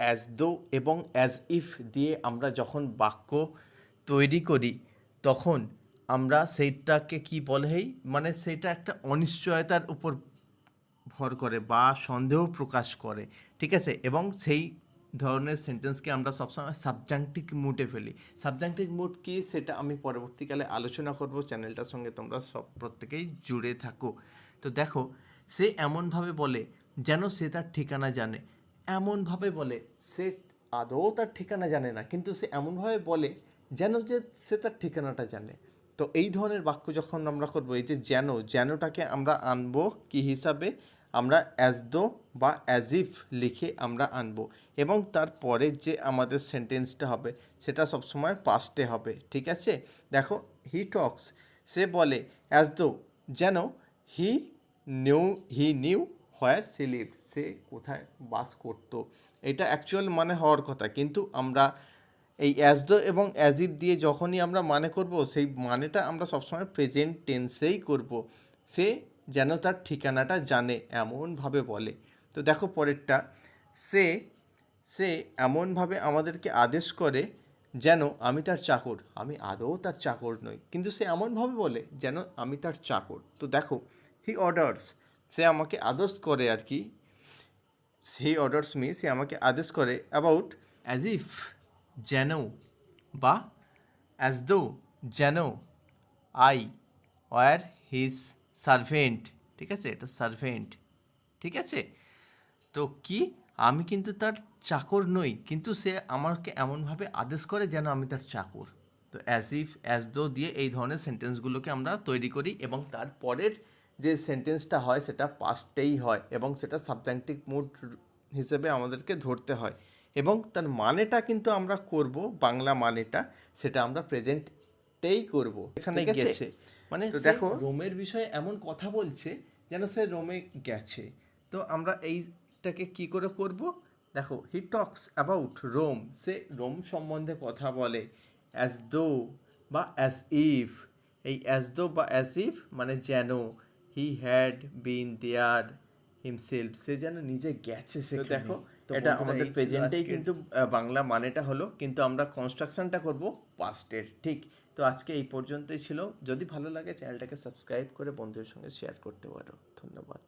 As though এবং as if দিয়ে আমরা যখন বাক্য তৈরি করি তখন আমরা সেইটাকে কি বলে মানে সেটা একটা অনিশ্চয়তার উপর ভর করে বা সন্দেহ প্রকাশ করে, ঠিক আছে? এবং সেই ধরনের সেন্টেন্সকে আমরা সবসময় সাবজাংটিভ মুডে ফেলি। সাবজাংটিভ মুড কি সেটা আমি পরবর্তীকালে আলোচনা করব। চ্যানেলটার সঙ্গে তোমরা প্রত্যেকেই জুড়ে থাকো। তো দেখো, সে এমনভাবে বলে যেন সে তার ঠিকানা জানে। এমনভাবে বলে সে আদৌ তার ঠিকানা জানে না, কিন্তু সে এমনভাবে বলে যেন যে সে তার ঠিকানাটা জানে। তো এই ধরনের বাক্য যখন আমরা করবো, এই যে যেনটাকে আমরা আনবো কি হিসাবে, আমরা অ্যাজ দো বা অ্যাজ ইফ লিখে আমরা আনবো, এবং তারপরে যে আমাদের সেন্টেন্সটা হবে সেটা সবসময় পাস্টে হবে, ঠিক আছে? দেখো, হি টক্স, সে বলে অ্যাজ দো, যেন he knew where she lived, সে কোথায় বাস করতো। এটা অ্যাকচুয়াল মানে হওয়ার কথা, কিন্তু আমরা এই অ্যাজ দো এবং অ্যাজ ইফ দিয়ে যখনই আমরা মানে করব, সেই মানেটা আমরা সবসময় প্রেজেন্ট টেন্সেই করব। সে যেন তার ঠিকানাটা জানে এমনভাবে বলে। তো দেখো পরেরটা, সে সে এমনভাবে আমাদেরকে আদেশ করে যেন আমি তার চাকর। আমি আদৌ তার চাকর নই, কিন্তু সে এমনভাবে বলে যেন আমি তার চাকর। তো দেখো, হি অর্ডার্স, সে আমাকে আদেশ করে আর কি। হি অর্ডার্স মি, সে আমাকে আদেশ করে অ্যাবাউট, অ্যাজ ইফ, যেন, বা অ্যাজ দো, যেন আই ওয়ার হিজ সার্ভেন্ট, ঠিক আছে? এটা সার্ভেন্ট, ঠিক আছে? তো কি, আমি কিন্তু তার চাকর নই, কিন্তু সে আমাকে এমনভাবে আদেশ করে যেন আমি তার চাকর। তো অ্যাজ ইফ, অ্যাজ দো দিয়ে এই ধরনের সেন্টেন্সগুলোকে আমরা তৈরি করি, এবং তারপরের যে সেন্টেন্সটা হয় সেটা পাস্টেই হয়, এবং সেটা সাবজাংটিভ মুড হিসেবে আমাদেরকে ধরতে হয়, এবং তার মানেটা কিন্তু আমরা করব, বাংলা মানেটা সেটা আমরা প্রেজেন্টেই করব। এখানে গেছে মানে তো দেখো, দেখো, রোমের বিষয়ে এমন কথা বলছে যেন সে রোমে গেছে। তো আমরা এইটাকে কি করে করব? দেখো, হি টক্স অ্যাবাউট রোম, সে রোম সম্বন্ধে কথা বলে। অ্যাজ দো বা অ্যাজ ইফ, এই অ্যাজ দো বা অ্যাজ ইফ মানে যেন, he had been there himself, সে যেন নিজে গেছে সেখানে। দেখো, তো এটা বন্ধুরা, আমাদের এই ছিল প্রেজেন্টেই আজকের কিন্তু বাংলা মানেটা হলো, কিন্তু আমরা কনস্ট্রাকশনটা করব পাস্টের, ঠিক? তো আজকে এই পর্যন্তই ছিল। যদি ভালো লাগে চ্যানেলটাকে সাবস্ক্রাইব করে বন্ধুদের সঙ্গে শেয়ার করতে পারো। ধন্যবাদ।